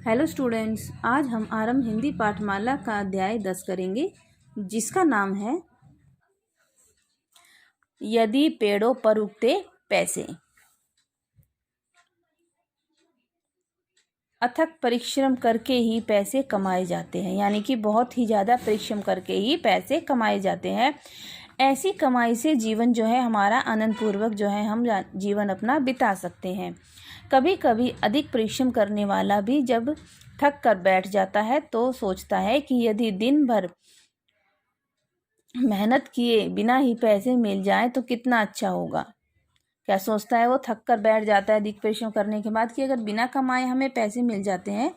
Hello students, आज हम आरंभ हिंदी पाठमाला का अध्याय 10 करेंगे, जिसका नाम है यदि पेड़ों पर उगते पैसे। अथक परिश्रम करके ही पैसे कमाए जाते हैं, यानी कि बहुत ही ज़्यादा परिश्रम करके ही पैसे कमाए जाते हैं। ऐसी कमाई से जीवन जो है हमारा आनंद पूर्वक जो है हम जीवन अपना बिता सकते हैं। कभी कभी अधिक परिश्रम करने वाला भी जब थक कर बैठ जाता है तो सोचता है कि यदि दिन भर मेहनत किए बिना ही पैसे मिल जाए तो कितना अच्छा होगा। क्या सोचता है वो? थक कर बैठ जाता है अधिक परिश्रम करने के बाद कि अगर बिना कमाए हमें पैसे मिल जाते हैं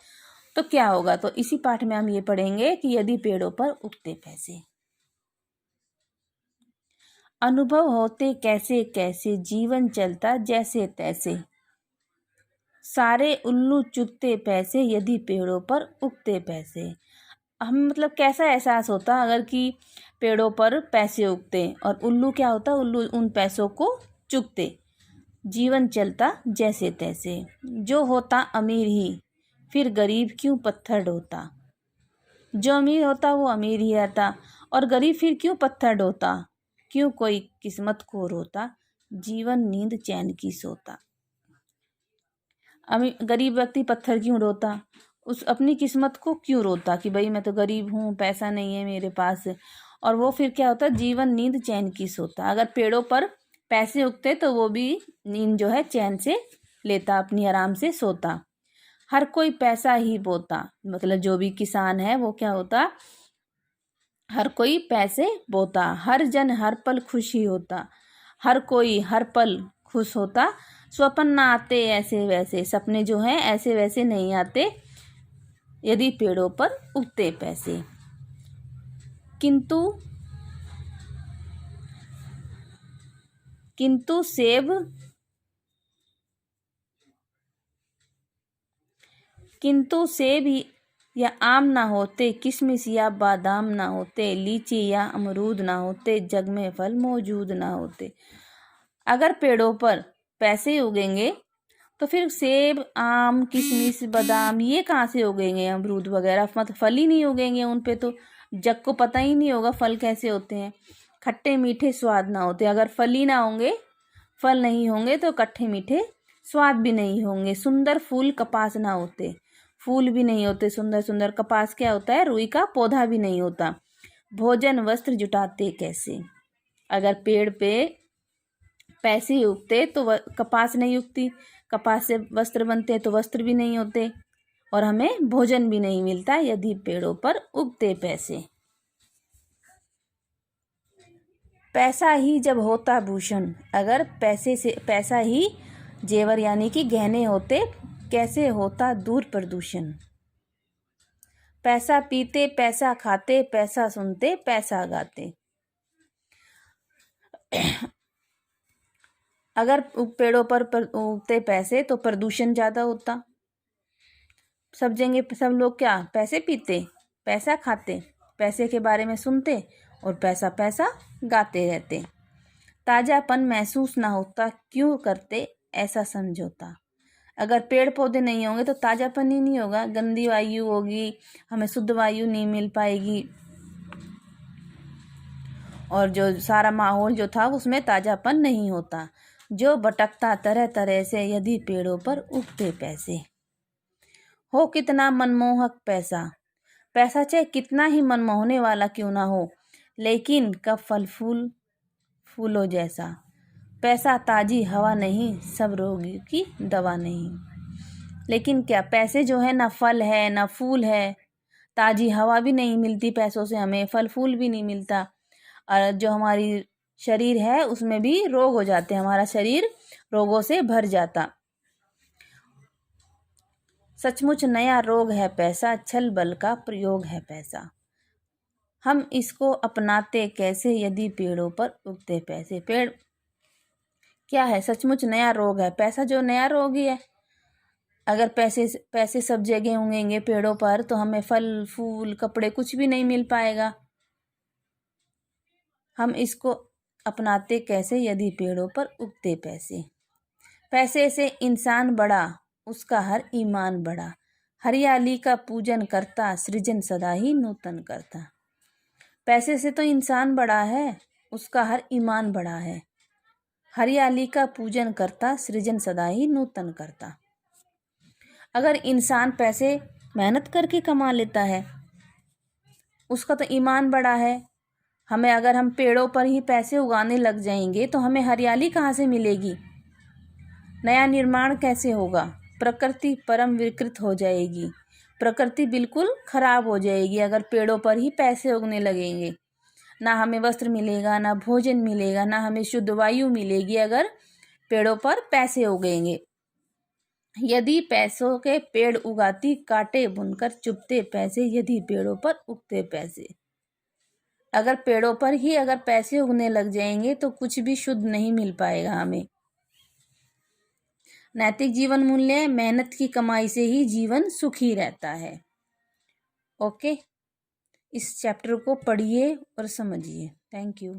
तो क्या होगा। तो इसी पाठ में हम ये पढ़ेंगे कि यदि पेड़ों पर उगते पैसे। अनुभव होते कैसे कैसे, जीवन चलता जैसे तैसे, सारे उल्लू चुगते पैसे यदि पेड़ों पर उगते पैसे। हम मतलब कैसा एहसास होता अगर कि पेड़ों पर पैसे उगते और उल्लू क्या होता, उल्लू उन पैसों को चुगते। जीवन चलता जैसे तैसे, जो होता अमीर ही फिर गरीब क्यों पत्थर ढोता। जो अमीर होता वो अमीर ही रहता और गरीब फिर क्यों पत्थर ढोता। क्यों कोई किस्मत को रोता, जीवन नींद चैन की सोता। गरीब व्यक्ति पत्थर क्यों ढोता, उस अपनी किस्मत को क्यों रोता कि भाई मैं तो गरीब हूँ, पैसा नहीं है मेरे पास। और वो फिर क्या होता, जीवन नींद चैन की सोता। अगर पेड़ों पर पैसे उगते तो वो भी नींद जो है चैन से लेता, अपनी आराम से सोता। हर कोई पैसा ही बोता, मतलब जो भी किसान है वो क्या होता, हर कोई पैसे बोता। हर जन हर पल खुशी होता, हर कोई हर पल खुश होता। स्वप्न ना आते ऐसे वैसे, सपने जो हैं ऐसे वैसे नहीं आते यदि पेड़ों पर उगते पैसे। किंतु किंतु सेब किंतु सेब या आम ना होते, किशमिश या बादाम ना होते, लीची या अमरूद ना होते, जग में फल मौजूद ना होते। अगर पेड़ों पर पैसे उगेंगे तो फिर सेब, आम, किशमिश, बादाम ये कहाँ से उगेंगे, अमरूद वगैरह, मतलब फल ही नहीं उगेंगे उन पे। तो जग को पता ही नहीं होगा फल कैसे होते हैं। खट्टे मीठे स्वाद ना होते, अगर फल ही ना होंगे, फल नहीं होंगे तो खट्टे मीठे स्वाद भी नहीं होंगे। सुंदर फूल कपास ना होते, फूल भी नहीं होते सुंदर सुंदर। कपास क्या होता है, रुई का पौधा भी नहीं होता। भोजन वस्त्र जुटाते कैसे, अगर पेड़ पे पैसे उगते तो कपास नहीं उगती, कपास से वस्त्र बनते तो वस्त्र भी नहीं होते और हमें भोजन भी नहीं मिलता यदि पेड़ों पर उगते पैसे। पैसा ही जब होता भूषण, अगर पैसा ही जेवर यानी कि गहने होते, कैसे होता दूर प्रदूषण। पैसा पीते पैसा खाते, पैसा सुनते पैसा गाते। अगर पेड़ों पर उगते पैसे तो प्रदूषण ज़्यादा होता। सब लोग क्या पैसे पीते, पैसा खाते, पैसे के बारे में सुनते और पैसा पैसा गाते रहते। ताज़ापन महसूस ना होता, क्यों करते ऐसा समझौता। अगर पेड़ पौधे नहीं होंगे तो ताज़ापन ही नहीं होगा, गंदी वायु होगी, हमें शुद्ध वायु नहीं मिल पाएगी और जो सारा माहौल जो था उसमें ताज़ापन नहीं होता। जो भटकता तरह तरह से यदि पेड़ों पर उगते पैसे। हो कितना मनमोहक पैसा, पैसा चाहे कितना ही मनमोहने वाला क्यों ना हो, लेकिन कब फल फूलों जैसा। पैसा ताजी हवा नहीं, सब रोगी की दवा नहीं। लेकिन क्या पैसे जो है ना फल है ना फूल है, ताजी हवा भी नहीं मिलती पैसों से, हमें फल फूल भी नहीं मिलता और जो हमारी शरीर है उसमें भी रोग हो जाते हैं, हमारा शरीर रोगों से भर जाता। सचमुच नया रोग है पैसा, छल बल का प्रयोग है पैसा। हम इसको अपनाते कैसे यदि पेड़ों पर उगते पैसे। पेड़ क्या है, सचमुच नया रोग है, पैसा जो नया रोग ही है। अगर पैसे सब जगह उगेंगे पेड़ों पर तो हमें फल फूल कपड़े कुछ भी नहीं मिल पाएगा। हम इसको अपनाते कैसे यदि पेड़ों पर उगते पैसे। पैसे से इंसान बड़ा, उसका हर ईमान बड़ा, हरियाली का पूजन करता, सृजन सदा ही नूतन करता। पैसे से तो इंसान बड़ा है, उसका हर ईमान बड़ा है। हरियाली का पूजन करता, सृजन सदा ही नूतन करता। अगर इंसान पैसे मेहनत करके कमा लेता है, उसका तो ईमान बड़ा है। अगर हम पेड़ों पर ही पैसे उगाने लग जाएंगे तो हमें हरियाली कहाँ से मिलेगी? नया निर्माण कैसे होगा? प्रकृति परम विकृत हो जाएगी, प्रकृति बिल्कुल खराब हो जाएगी अगर पेड़ों पर ही पैसे उगने लगेंगे। ना हमें वस्त्र मिलेगा, ना भोजन मिलेगा, ना हमें शुद्ध वायु मिलेगी अगर पेड़ों पर पैसे उगेंगे। यदि पैसों के पेड़ उगाती, कांटे बुनकर चुभते पैसे, यदि पेड़ों पर उगते पैसे। अगर पेड़ों पर ही अगर पैसे उगने लग जाएंगे तो कुछ भी शुद्ध नहीं मिल पाएगा हमें। नैतिक जीवन मूल्य, मेहनत की कमाई से ही जीवन सुखी रहता है। ओके, इस चैप्टर को पढ़िए और समझिए। Thank you.